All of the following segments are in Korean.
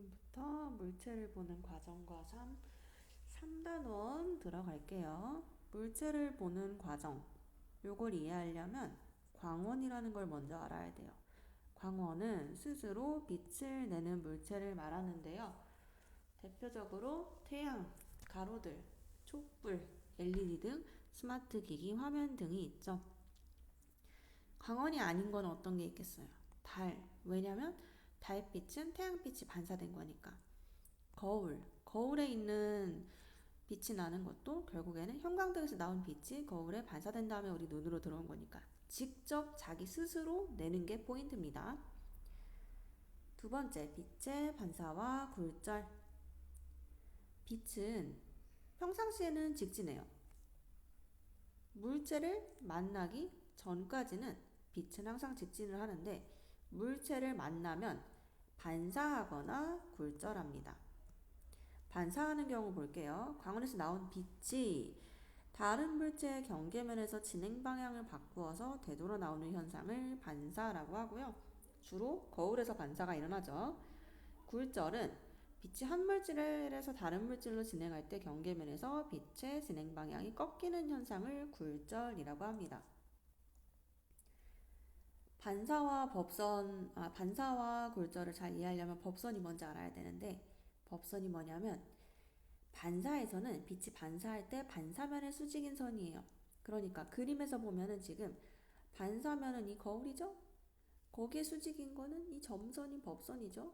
지금부터 물체를 보는 과정과 3단원 들어갈게요. 물체를 보는 과정. 요걸 이해하려면 광원이라는 걸 먼저 알아야 돼요. 광원은 스스로 빛을 내는 물체를 말하는데요. 대표적으로 태양, 가로등, 촛불, LED 등 스마트 기기, 화면 등이 있죠. 광원이 아닌 건 어떤 게 있겠어요? 달. 왜냐면 달빛은 태양빛이 반사된 거니까. 거울에 있는 빛이 나는 것도 결국에는 형광등에서 나온 빛이 거울에 반사된 다음에 우리 눈으로 들어온 거니까 직접 자기 스스로 내는 게 포인트입니다. 두 번째, 빛의 반사와 굴절. 빛은 평상시에는 직진해요. 물체를 만나기 전까지는 빛은 항상 직진을 하는데 물체를 만나면 반사하거나 굴절합니다. 반사하는 경우 볼게요. 광원에서 나온 빛이 다른 물체의 경계면에서 진행 방향을 바꾸어서 되돌아 나오는 현상을 반사라고 하고요. 주로 거울에서 반사가 일어나죠. 굴절은 빛이 한 물질에서 다른 물질로 진행할 때 경계면에서 빛의 진행 방향이 꺾이는 현상을 굴절이라고 합니다. 반사와 굴절을 잘 이해하려면 법선이 뭔지 알아야 되는데, 법선이 뭐냐면 반사에서는 빛이 반사할 때 반사면의 수직인 선이에요. 그러니까 그림에서 보면은 지금 반사면은 이 거울이죠? 거기에 수직인 거는 이 점선인 법선이죠.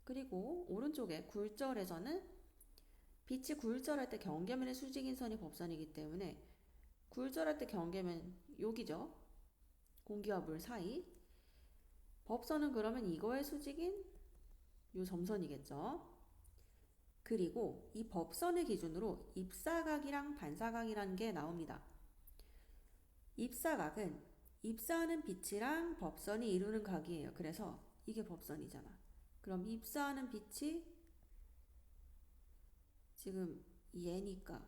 그리고 오른쪽에 굴절에서는 빛이 굴절할 때 경계면의 수직인 선이 법선이기 때문에 굴절할 때 경계면 여기죠. 공기와 물 사이. 법선은 그러면 이거의 수직인 요 점선이겠죠. 그리고 이 법선을 기준으로 입사각이랑 반사각이라는 게 나옵니다. 입사각은 입사하는 빛이랑 법선이 이루는 각이에요. 그래서 이게 법선이잖아. 그럼 입사하는 빛이 지금 얘니까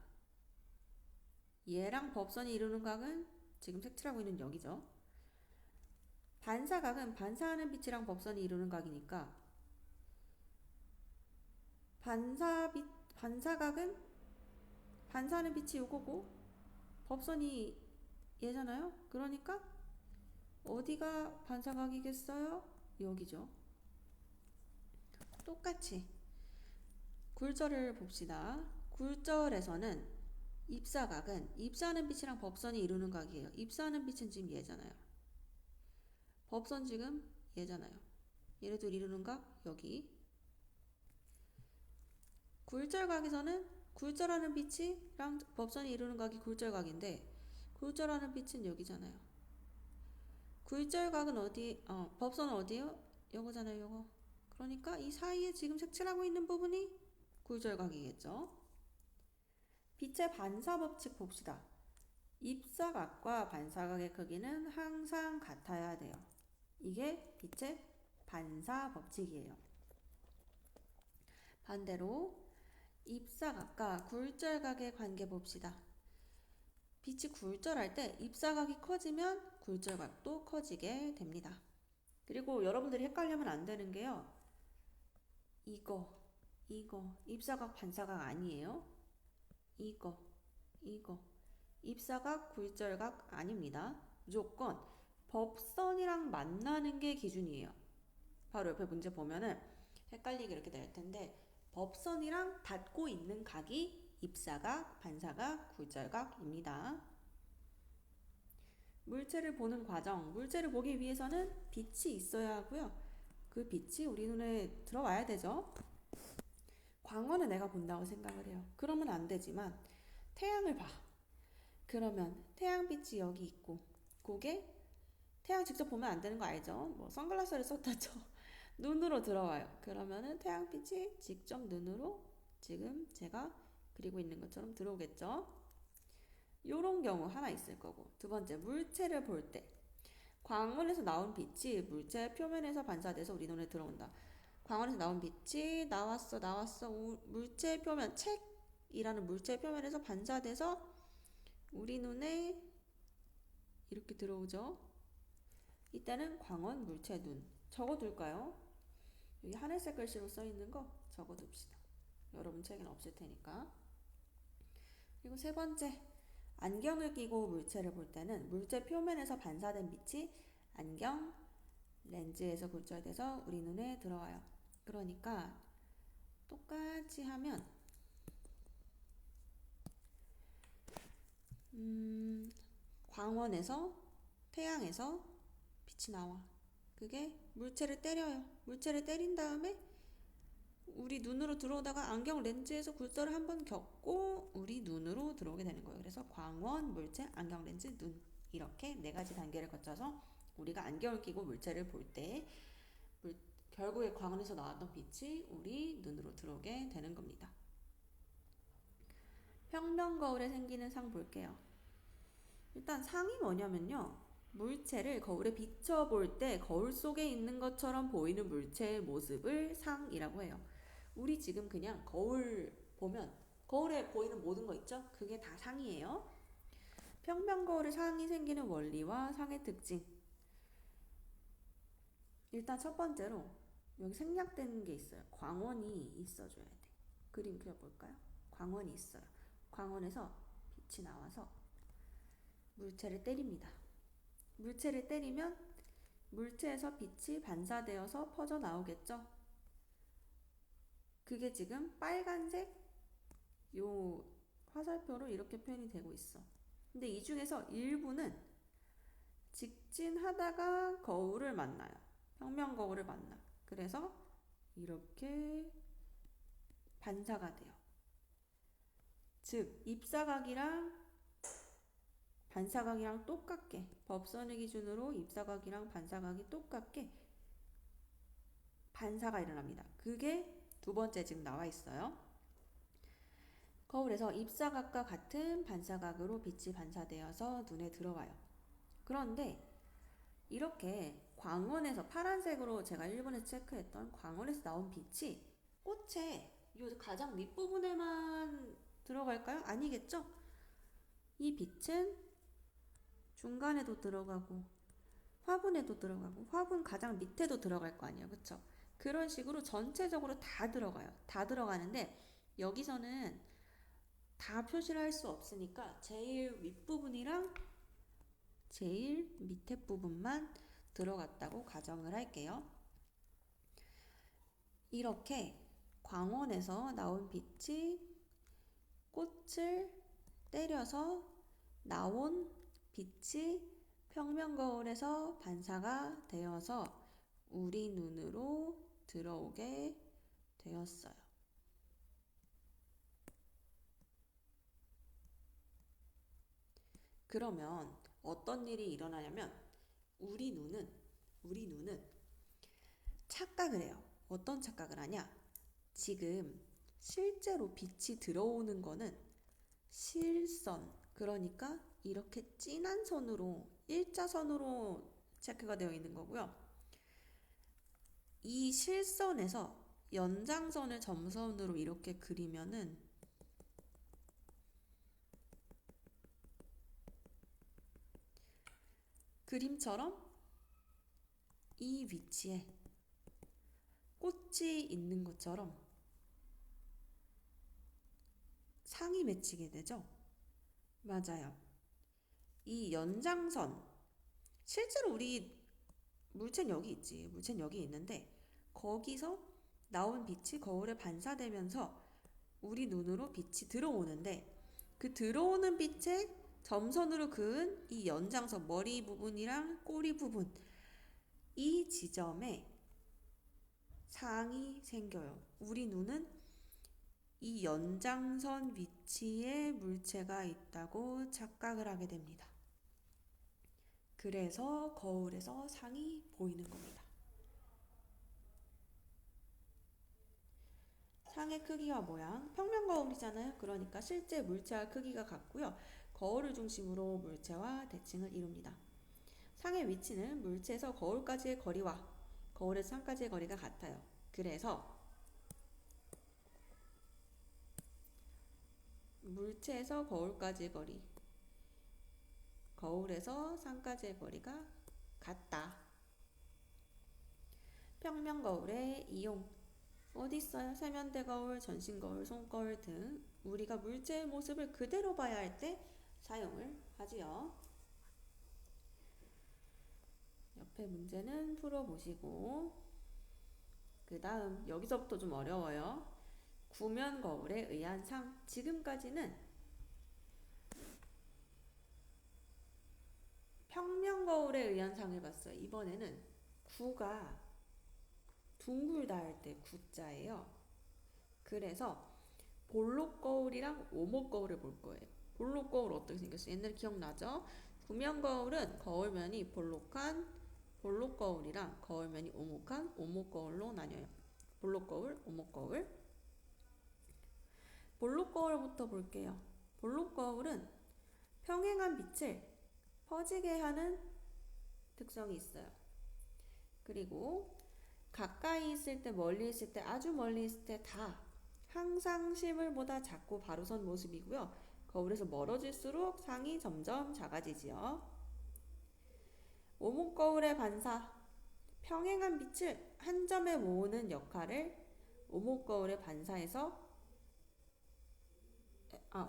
얘랑 법선이 이루는 각은 지금 색칠하고 있는 여기죠. 반사각은 반사하는 빛이랑 법선이 이루는 각이니까 반사각은 반사하는 빛이 요거고 법선이 얘잖아요. 그러니까 어디가 반사각이겠어요? 여기죠. 똑같이 굴절을 봅시다. 굴절에서는 입사각은 입사하는 빛이랑 법선이 이루는 각이에요. 입사하는 빛은 지금 얘잖아요. 법선 지금 얘잖아요. 얘네들 이루는 각 여기. 굴절각에서는 굴절하는 빛이랑 법선이 이루는 각이 굴절각인데 굴절하는 빛은 여기잖아요. 굴절각은 어디? 법선은 어디요? 요거잖아요, 요거. 그러니까 이 사이에 지금 색칠하고 있는 부분이 굴절각이겠죠. 빛의 반사 법칙 봅시다. 입사각과 반사각의 크기는 항상 같아야 돼요. 이게 빛의 반사 법칙이에요. 반대로 입사각과 굴절각의 관계 봅시다. 빛이 굴절할 때 입사각이 커지면 굴절각도 커지게 됩니다. 그리고 여러분들이 헷갈리면 안 되는 게요. 이거 입사각 반사각 아니에요. 이거 입사각 굴절각 아닙니다. 무조건 법선이랑 만나는 게 기준이에요. 바로 옆에 문제 보면은 헷갈리게 이렇게 될 텐데 법선이랑 닿고 있는 각이 입사각, 반사각, 굴절각입니다. 물체를 보는 과정, 물체를 보기 위해서는 빛이 있어야 하고요. 그 빛이 우리 눈에 들어와야 되죠. 광원은 내가 본다고 생각을 해요. 그러면 안 되지만 태양을 봐. 그러면 태양빛이 여기 있고 그게 태양 직접 보면 안 되는 거 알죠? 뭐 선글라스를 썼다죠. 눈으로 들어와요. 그러면은 태양빛이 직접 눈으로 지금 제가 그리고 있는 것처럼 들어오겠죠. 요런 경우 하나 있을 거고. 두 번째, 물체를 볼 때. 광원에서 나온 빛이 물체 표면에서 반사돼서 우리 눈에 들어온다. 광원에서 나온 빛이 나왔어. 물체 표면, 책이라는 물체 표면에서 반사돼서 우리 눈에 이렇게 들어오죠. 이때는 광원 물체 눈. 적어둘까요? 여기 하늘색 글씨로 써 있는 거 적어둡시다. 여러분 책에는 없을 테니까. 그리고 세 번째, 안경을 끼고 물체를 볼 때는 물체 표면에서 반사된 빛이 안경 렌즈에서 굴절돼서 우리 눈에 들어와요. 그러니까 똑같이 하면 광원에서 태양에서 빛이 나와. 그게 물체를 때려요. 물체를 때린 다음에 우리 눈으로 들어오다가 안경 렌즈에서 굴절을 한번 겪고 우리 눈으로 들어오게 되는 거예요. 그래서 광원, 물체, 안경 렌즈, 눈 이렇게 네 가지 단계를 거쳐서 우리가 안경을 끼고 물체를 볼 때 결국에 광원에서 나왔던 빛이 우리 눈으로 들어오게 되는 겁니다. 평면 거울에 생기는 상 볼게요. 일단 상이 뭐냐면요. 물체를 거울에 비춰볼 때 거울 속에 있는 것처럼 보이는 물체의 모습을 상이라고 해요. 우리 지금 그냥 거울 보면 거울에 보이는 모든 거 있죠? 그게 다 상이에요. 평면 거울에 상이 생기는 원리와 상의 특징. 일단 첫 번째로 여기 생략되는 게 있어요. 광원이 있어줘야 돼. 그림 그려볼까요? 광원이 있어요. 광원에서 빛이 나와서 물체를 때립니다. 물체를 때리면 물체에서 빛이 반사되어서 퍼져 나오겠죠? 그게 지금 빨간색 요 화살표로 이렇게 표현이 되고 있어. 근데 이 중에서 일부는 직진하다가 거울을 만나요. 평면 거울을 만나. 그래서 이렇게 반사가 돼요. 즉 입사각이랑 반사각이랑 똑같게 법선의 기준으로 입사각이랑 반사각이 똑같게 반사가 일어납니다. 그게 두 번째 지금 나와 있어요. 거울에서 입사각과 같은 반사각으로 빛이 반사되어서 눈에 들어와요. 그런데 이렇게 광원에서 파란색으로 제가 일본에서 체크했던 광원에서 나온 빛이 꽃의 이 가장 밑부분에만 들어갈까요? 아니겠죠? 이 빛은 중간에도 들어가고 화분에도 들어가고 화분 가장 밑에도 들어갈 거 아니에요. 그쵸? 그런 식으로 전체적으로 다 들어가요. 다 들어가는데 여기서는 다 표시를 할 수 없으니까 제일 윗부분이랑 제일 밑에 부분만 들어갔다고 가정을 할게요. 이렇게 광원에서 나온 빛이 꽃을 때려서 나온 빛이 평면 거울에서 반사가 되어서 우리 눈으로 들어오게 되었어요. 그러면 어떤 일이 일어나냐면 우리 눈은 착각을 해요. 어떤 착각을 하냐? 지금 실제로 빛이 들어오는 거는 실선, 그러니까 이렇게 진한 선으로 일자선으로 체크가 되어 있는 거고요. 이 실선에서 연장선을 점선으로 이렇게 그리면은 그림처럼 이 위치에 꽃이 있는 것처럼 상이 맺히게 되죠? 맞아요. 이 연장선, 실제로 우리 물체는 여기 있지. 물체는 여기 있는데 거기서 나온 빛이 거울에 반사되면서 우리 눈으로 빛이 들어오는데 그 들어오는 빛에 점선으로 그은 이 연장선 머리 부분이랑 꼬리 부분 이 지점에 상이 생겨요. 우리 눈은 이 연장선 위치에 물체가 있다고 착각을 하게 됩니다. 그래서 거울에서 상이 보이는 겁니다. 상의 크기와 모양, 평면 거울이잖아요. 그러니까 실제 물체와 크기가 같고요. 거울을 중심으로 물체와 대칭을 이룹니다. 상의 위치는 물체에서 거울까지의 거리와 거울에서 상까지의 거리가 같아요. 그래서 물체에서 거울까지의 거리, 거울에서 상까지의 거리가 같다. 평면 거울의 이용. 어디 있어요? 세면대 거울, 전신 거울, 손거울 등 우리가 물체의 모습을 그대로 봐야 할 때 사용을 하지요. 옆에 문제는 풀어보시고 그 다음 여기서부터 좀 어려워요. 구면 거울에 의한 상. 지금까지는 평면 거울에 의한 상을 봤어요. 이번에는 구가 둥글다 할 때 구자예요. 그래서 볼록 거울이랑 오목 거울을 볼 거예요. 볼록 거울 어떻게 생겼어요? 옛날에 기억나죠? 구면 거울은 거울면이 볼록한 볼록 거울이랑 거울면이 오목한 오목 거울로 나뉘어요. 볼록 거울, 오목 거울. 볼록 거울부터 볼게요. 볼록 거울은 평행한 빛을 퍼지게 하는 특성이 있어요. 그리고 가까이 있을 때, 멀리 있을 때, 아주 멀리 있을 때 다 항상 실물보다 작고 바로 선 모습이고요. 거울에서 멀어질수록 상이 점점 작아지지요. 오목 거울의 반사. 평행한 빛을 한 점에 모으는 역할을 오목 거울의 반사에서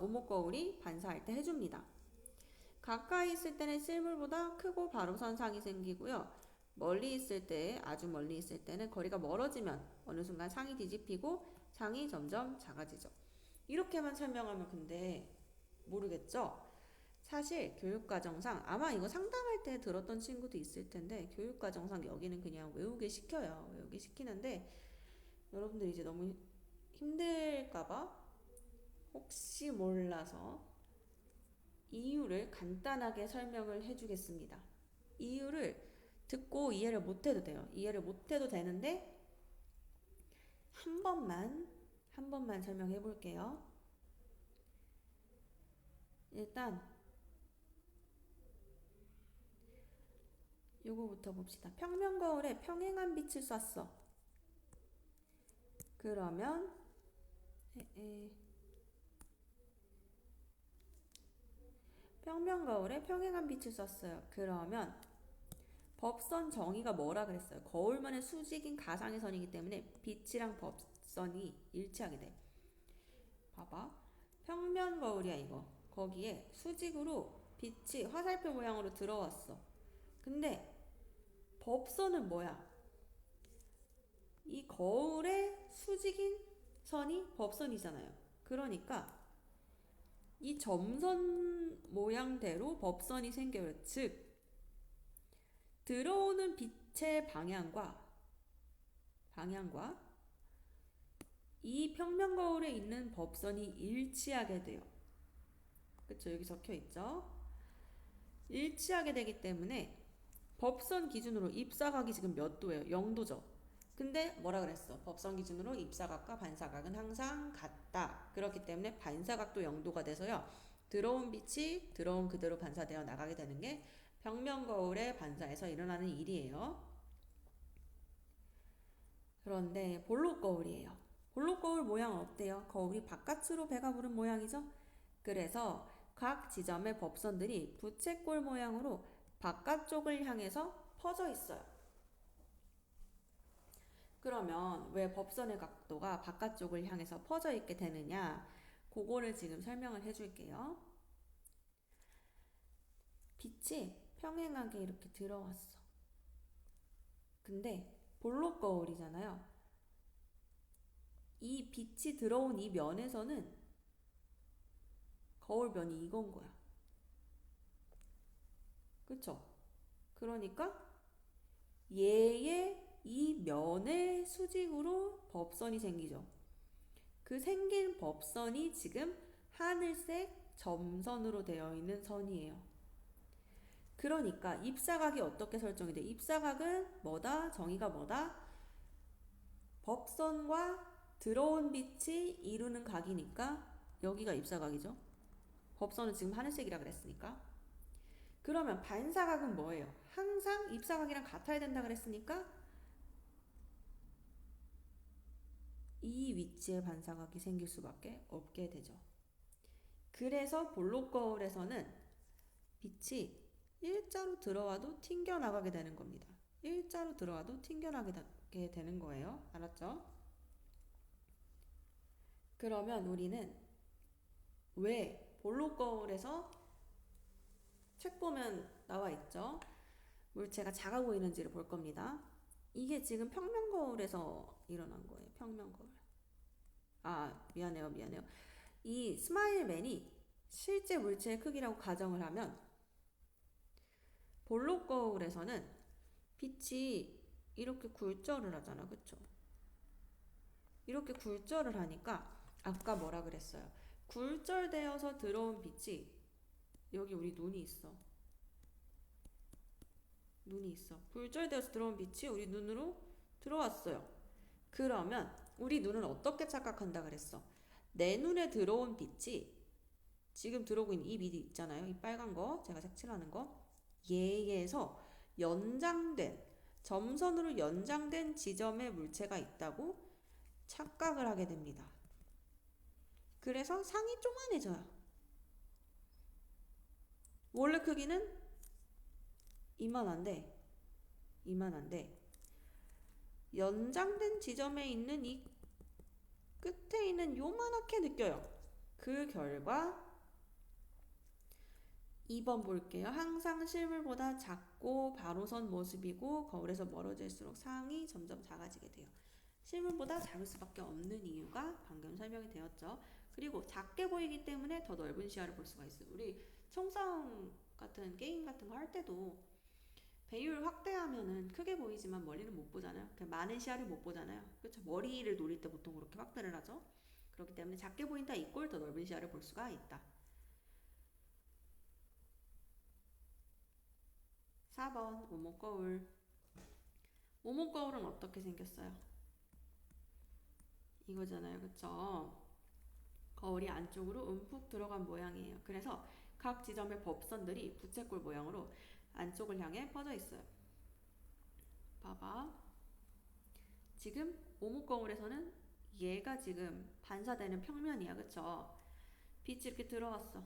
오목 거울이 반사할 때 해줍니다. 가까이 있을 때는 실물보다 크고 바로 선 상이 생기고요. 멀리 있을 때, 아주 멀리 있을 때는 거리가 멀어지면 어느 순간 상이 뒤집히고 상이 점점 작아지죠. 이렇게만 설명하면 근데 모르겠죠? 사실 교육과정상 아마 이거 상담할 때 들었던 친구도 있을 텐데 교육과정상 여기는 그냥 외우게 시켜요. 외우게 시키는데 여러분들 이제 너무 힘들까봐 혹시 몰라서 이유를 간단하게 설명을 해주겠습니다. 이유를 듣고 이해를 못해도 돼요. 이해를 못해도 되는데 한 번만 설명해 볼게요. 일단 요거부터 봅시다. 평면 거울에 평행한 빛을 쐈어. 그러면 평면 거울에 평행한 빛을 쐈어요. 그러면 법선 정의가 뭐라 그랬어요? 거울만의 수직인 가상의 선이기 때문에 빛이랑 법선이 일치하게 돼. 봐봐. 평면 거울이야 이거. 거기에 수직으로 빛이 화살표 모양으로 들어왔어. 근데 법선은 뭐야? 이 거울의 수직인 선이 법선이잖아요. 그러니까 이 점선 모양대로 법선이 생겨요. 즉 들어오는 빛의 방향과 이 평면 거울에 있는 법선이 일치하게 돼요. 그쵸? 여기 적혀 있죠? 일치하게 되기 때문에 법선 기준으로 입사각이 지금 몇 도예요? 0도죠. 근데 뭐라 그랬어? 법선 기준으로 입사각과 반사각은 항상 같다. 그렇기 때문에 반사각도 0도가 돼서요. 들어온 빛이 들어온 그대로 반사되어 나가게 되는 게 평면 거울의 반사에서 일어나는 일이에요. 그런데 볼록 거울이에요. 볼록 거울 모양은 어때요? 거울이 바깥으로 배가 부른 모양이죠? 그래서 각 지점의 법선들이 부채꼴 모양으로 바깥쪽을 향해서 퍼져 있어요. 그러면 왜 법선의 각도가 바깥쪽을 향해서 퍼져 있게 되느냐? 그거를 지금 설명을 해줄게요. 빛이 평행하게 이렇게 들어왔어. 근데 볼록 거울이잖아요. 이 빛이 들어온 이 면에서는 거울면이 이건 거야. 그쵸? 그러니까 얘의 이 면의 수직으로 법선이 생기죠. 그 생긴 법선이 지금 하늘색 점선으로 되어 있는 선이에요. 그러니까 입사각이 어떻게 설정이 돼? 입사각은 뭐다? 정의가 뭐다? 법선과 들어온 빛이 이루는 각이니까 여기가 입사각이죠. 법선은 지금 하늘색이라 그랬으니까. 그러면 반사각은 뭐예요? 항상 입사각이랑 같아야 된다 그랬으니까 이 위치에 반사각이 생길 수밖에 없게 되죠. 그래서 볼록 거울에서는 빛이 일자로 들어와도 튕겨나가게 되는 겁니다. 일자로 들어와도 튕겨나가게 이렇게 되는 거예요. 알았죠? 그러면 우리는 왜 볼록 거울에서 책 보면 나와 있죠? 물체가 작아 보이는지를 볼 겁니다. 이게 지금 평면 거울에서 일어난 거예요. 평면 거울. 아, 미안해요. 이 스마일맨이 실제 물체의 크기라고 가정을 하면 볼록 거울에서는 빛이 이렇게 굴절을 하잖아. 그쵸? 이렇게 굴절을 하니까 아까 뭐라 그랬어요? 굴절되어서 들어온 빛이 여기 우리 눈이 있어. 굴절되어서 들어온 빛이 우리 눈으로 들어왔어요. 그러면 우리 눈은 어떻게 착각한다 그랬어? 내 눈에 들어온 빛이 지금 들어오고 있는 이 빛이 있잖아요. 이 빨간 거, 제가 색칠하는 거. 얘에서 연장된, 점선으로 연장된 지점에 물체가 있다고 착각을 하게 됩니다. 그래서 상이 쪼만해져요. 원래 크기는 이만한데 연장된 지점에 있는 이 끝에 있는 요만하게 느껴요. 그 결과 2번 볼게요. 항상 실물보다 작고 바로 선 모습이고 거울에서 멀어질수록 상이 점점 작아지게 돼요. 실물보다 작을 수밖에 없는 이유가 방금 설명이 되었죠. 그리고 작게 보이기 때문에 더 넓은 시야를 볼 수가 있어요. 우리 총싸움 같은 게임 같은 거 할 때도 배율 확대하면은 크게 보이지만 멀리는 못 보잖아요. 많은 시야를 못 보잖아요. 그렇죠? 머리를 노릴 때 보통 그렇게 확대를 하죠. 그렇기 때문에 작게 보인다 이꼴 더 넓은 시야를 볼 수가 있다. 4번 오목거울. 오목거울은 어떻게 생겼어요? 이거잖아요. 그쵸? 거울이 안쪽으로 움푹 들어간 모양이에요. 그래서 각 지점의 법선들이 부채꼴 모양으로 안쪽을 향해 퍼져 있어요. 봐봐. 지금 오목거울에서는 얘가 지금 반사되는 평면이야. 그쵸? 빛이 이렇게 들어왔어.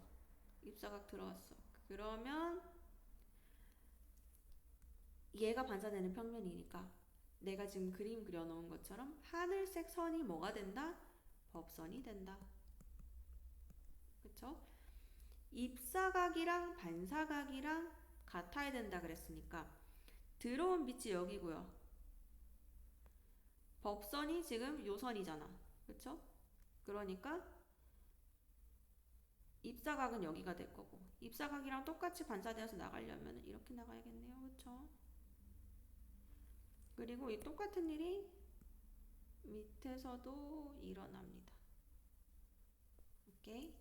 입자각 들어왔어. 그러면 얘가 반사되는 평면이니까 내가 지금 그림 그려놓은 것처럼 하늘색 선이 뭐가 된다? 법선이 된다. 그쵸? 입사각이랑 반사각이랑 같아야 된다 그랬으니까 들어온 빛이 여기고요. 법선이 지금 요 선이잖아. 그쵸? 그러니까 입사각은 여기가 될 거고 입사각이랑 똑같이 반사되어서 나가려면 이렇게 나가야겠네요. 그쵸? 그리고 이 똑같은 일이 밑에서도 일어납니다. 오케이?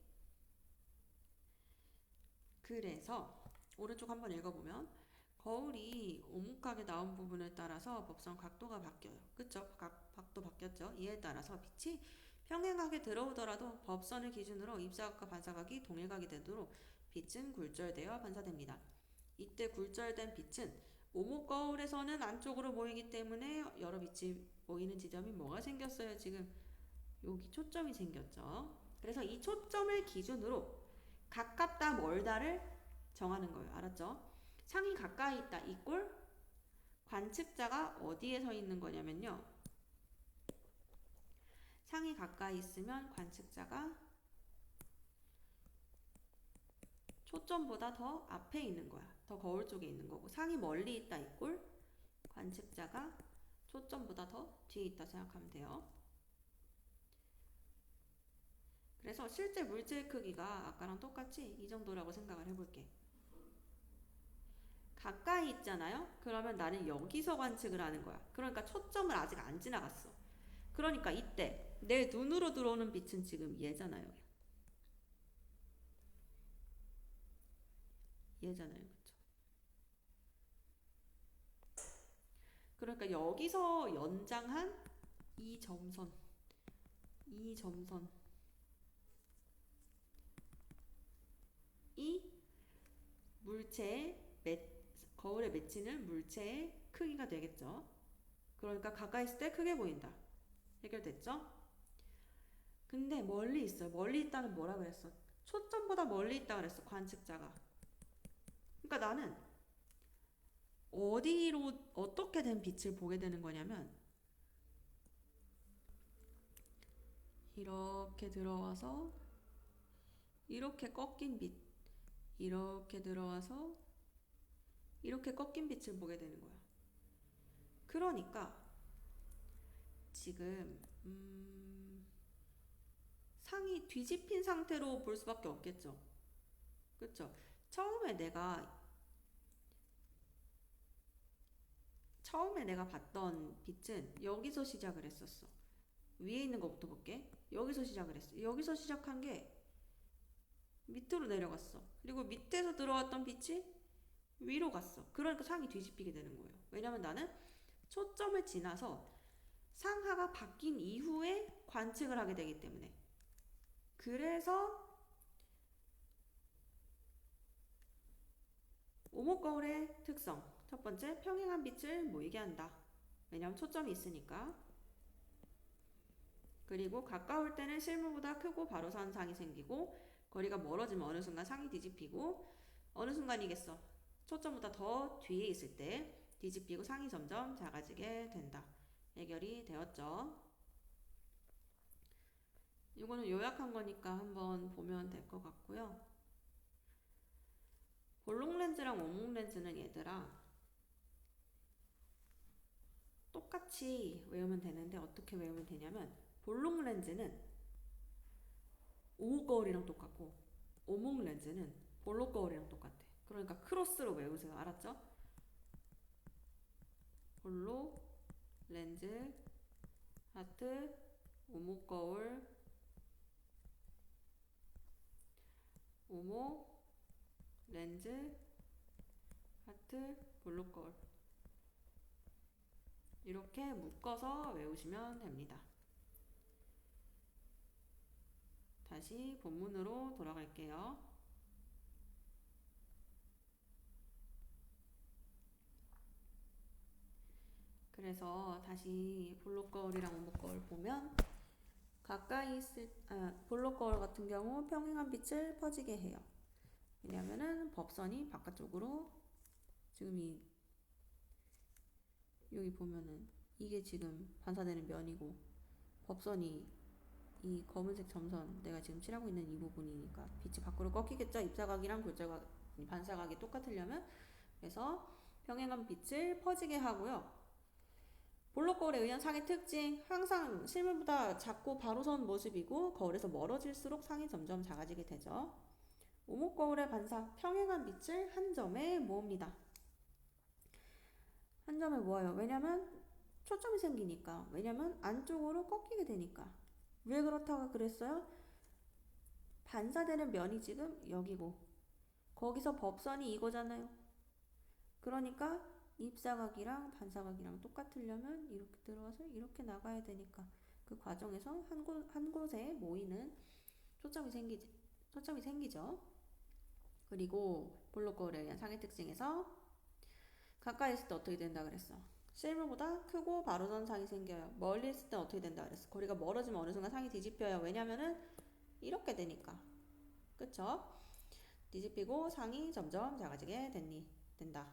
그래서 오른쪽 한번 읽어보면 거울이 오목하게 나온 부분에 따라서 법선 각도가 바뀌어요. 그쵸? 각도 바뀌었죠? 이에 따라서 빛이 평행하게 들어오더라도 법선을 기준으로 입사각과 반사각이 동일각이 되도록 빛은 굴절되어 반사됩니다. 이때 굴절된 빛은 오목거울에서는 안쪽으로 모이기 때문에 여러 빛이 모이는 지점이 뭐가 생겼어요? 지금 여기 초점이 생겼죠. 그래서 이 초점을 기준으로 가깝다 멀다를 정하는 거예요. 알았죠? 상이 가까이 있다 이꼴 관측자가 어디에 서 있는 거냐면요. 상이 가까이 있으면 관측자가 초점보다 더 앞에 있는 거야. 더 거울 쪽에 있는 거고 상이 멀리 있다 이꼴 관측자가 초점보다 더 뒤에 있다 생각하면 돼요. 그래서 실제 물체의 크기가 아까랑 똑같이 이 정도라고 생각을 해볼게. 가까이 있잖아요? 그러면 나는 여기서 관측을 하는 거야. 그러니까 초점을 아직 안 지나갔어. 그러니까 이때 내 눈으로 들어오는 빛은 지금 얘잖아요. 얘잖아요. 그쵸? 그러니까 여기서 연장한 이 점선 이 물체의 거울에 맺히는 물체의 크기가 되겠죠. 그러니까 가까이 있을 때 크게 보인다. 해결됐죠? 근데 멀리 있어요. 멀리 있다는 뭐라 그랬어? 초점보다 멀리 있다 그랬어. 관측자가. 그러니까 나는 어디로 어떻게 된 빛을 보게 되는 거냐면 이렇게 들어와서 이렇게 꺾인 빛, 이렇게 들어와서 이렇게 꺾인 빛을 보게 되는 거야. 그러니까 지금 상이 뒤집힌 상태로 볼 수밖에 없겠죠. 그쵸? 처음에 내가 봤던 빛은 여기서 시작을 했었어. 위에 있는 것부터 볼게. 여기서 시작을 했어. 여기서 시작한 게 밑으로 내려갔어. 그리고 밑에서 들어왔던 빛이 위로 갔어. 그러니까 상이 뒤집히게 되는 거예요. 왜냐면 나는 초점을 지나서 상하가 바뀐 이후에 관측을 하게 되기 때문에. 그래서 오목거울의 특성. 첫 번째, 평행한 빛을 모이게 한다. 왜냐면 초점이 있으니까. 그리고 가까울 때는 실물보다 크고 바로 선 상이 생기고, 거리가 멀어지면 어느 순간 상이 뒤집히고, 어느 순간이겠어. 초점보다 더 뒤에 있을 때 뒤집히고 상이 점점 작아지게 된다. 해결이 되었죠. 이거는 요약한 거니까 한번 보면 될 것 같고요. 볼록 렌즈랑 원목 렌즈는 얘들아 똑같이 외우면 되는데 어떻게 외우면 되냐면 볼록 렌즈는 오목 거울이랑 똑같고 오목 렌즈는 볼록 거울이랑 똑같아. 그러니까 크로스로 외우세요. 알았죠? 볼록 렌즈 하트 오목 거울 오목 렌즈 하트 볼록 거울 이렇게 묶어서 외우시면 됩니다. 다시 본문으로 돌아갈게요. 그래서 다시 볼록 거울이랑 오목 거울 보면 가까이 있을 볼록 거울 같은 경우 평행한 빛을 퍼지게 해요. 왜냐면은 법선이 바깥쪽으로 지금 여기 보면은 이게 지금 반사되는 면이고 법선이 이 검은색 점선 내가 지금 칠하고 있는 이 부분이니까 빛이 밖으로 꺾이겠죠. 입자각이랑 골자각 반사각이 똑같으려면. 그래서 평행한 빛을 퍼지게 하고요. 볼록 거울에 의한 상의 특징, 항상 실물보다 작고 바로 선 모습이고 거울에서 멀어질수록 상이 점점 작아지게 되죠. 오목 거울의 반사, 평행한 빛을 한 점에 모읍니다. 한 점에 모아요. 왜냐면 초점이 생기니까. 왜냐면 안쪽으로 꺾이게 되니까. 왜 그렇다고 그랬어요? 반사되는 면이 지금 여기고 거기서 법선이 이거잖아요. 그러니까 입사각이랑 반사각이랑 똑같으려면 이렇게 들어와서 이렇게 나가야 되니까 그 과정에서 한 곳에 모이는 초점이 생기죠. 그리고 볼록 거울에 의한 상의 특징에서 가까이 있을 때 어떻게 된다 그랬어? 실물보다 크고 바로 선 상이 생겨요. 멀리 있을 때 어떻게 된다 그랬어? 거리가 멀어지면 어느 순간 상이 뒤집혀요. 왜냐면은 이렇게 되니까. 그쵸? 뒤집히고 상이 점점 작아지게 된다.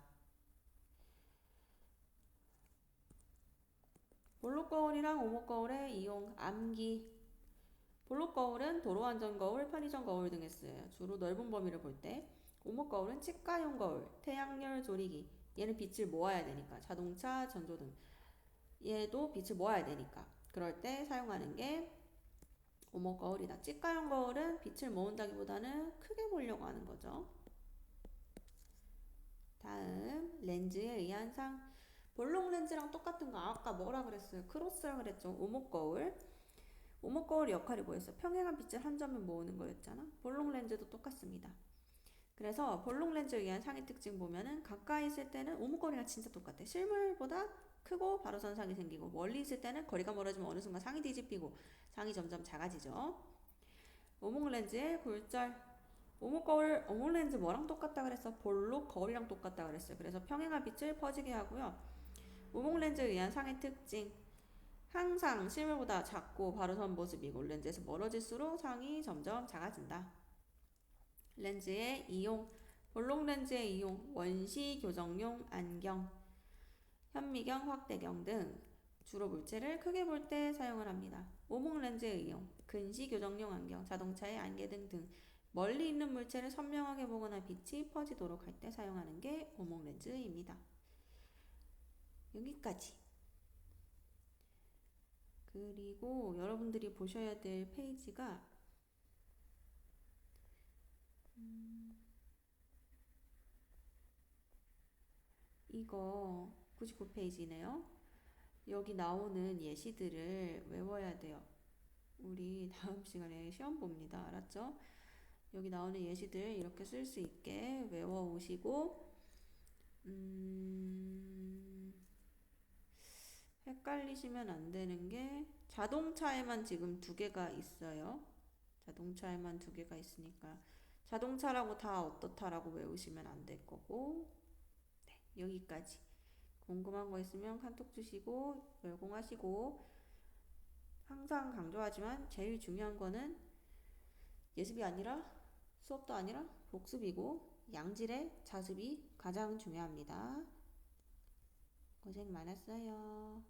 볼록 거울이랑 오목 거울의 이용, 암기. 볼록 거울은 도로 안전 거울, 편의점 거울 등에 쓰여요. 주로 넓은 범위를 볼 때. 오목 거울은 치과용 거울, 태양열 조리기. 얘는 빛을 모아야 되니까. 자동차, 전조등. 얘도 빛을 모아야 되니까. 그럴 때 사용하는 게 오목 거울이다. 치과용 거울은 빛을 모은다기보다는 크게 보려고 하는 거죠. 다음 렌즈에 의한 상. 볼록 렌즈랑 똑같은 거 아까 뭐라 그랬어요? 크로스라 그랬죠. 오목 거울. 오목 거울의 역할이 뭐였어? 평행한 빛을 한 점에 모으는 거였잖아. 볼록 렌즈도 똑같습니다. 그래서 볼록 렌즈에 의한 상의 특징 보면은 가까이 있을 때는 오목 거울이랑 진짜 똑같아. 실물보다 크고 바로 선 상이 생기고 멀리 있을 때는 거리가 멀어지면 어느 순간 상이 뒤집히고 상이 점점 작아지죠. 오목 렌즈의 굴절. 오목 렌즈 뭐랑 똑같다 그랬어? 볼록 거울이랑 똑같다 그랬어요. 그래서 평행한 빛을 퍼지게 하고요. 오목 렌즈에 의한 상의 특징. 항상 실물보다 작고 바로 선 모습이고 렌즈에서 멀어질수록 상이 점점 작아진다. 렌즈의 이용. 볼록 렌즈의 이용. 원시 교정용 안경, 현미경, 확대경 등 주로 물체를 크게 볼 때 사용을 합니다. 오목 렌즈의 이용. 근시 교정용 안경, 자동차의 안개 등등 멀리 있는 물체를 선명하게 보거나 빛이 퍼지도록 할 때 사용하는 게 오목 렌즈입니다. 여기까지. 그리고 여러분들이 보셔야 될 페이지가 이거 99페이지네요. 여기 나오는 예시들을 외워야 돼요. 우리 다음 시간에 시험 봅니다. 알았죠? 여기 나오는 예시들 이렇게 쓸 수 있게 외워 오시고 헷갈리시면 안 되는 게 자동차에만 지금 두 개가 있어요. 자동차에만 두 개가 있으니까 자동차라고 다 어떻다라고 외우시면 안 될 거고 네, 여기까지. 궁금한 거 있으면 카톡 주시고 열공하시고 항상 강조하지만 제일 중요한 거는 예습이 아니라 수업도 아니라 복습이고 양질의 자습이 가장 중요합니다. 고생 많았어요.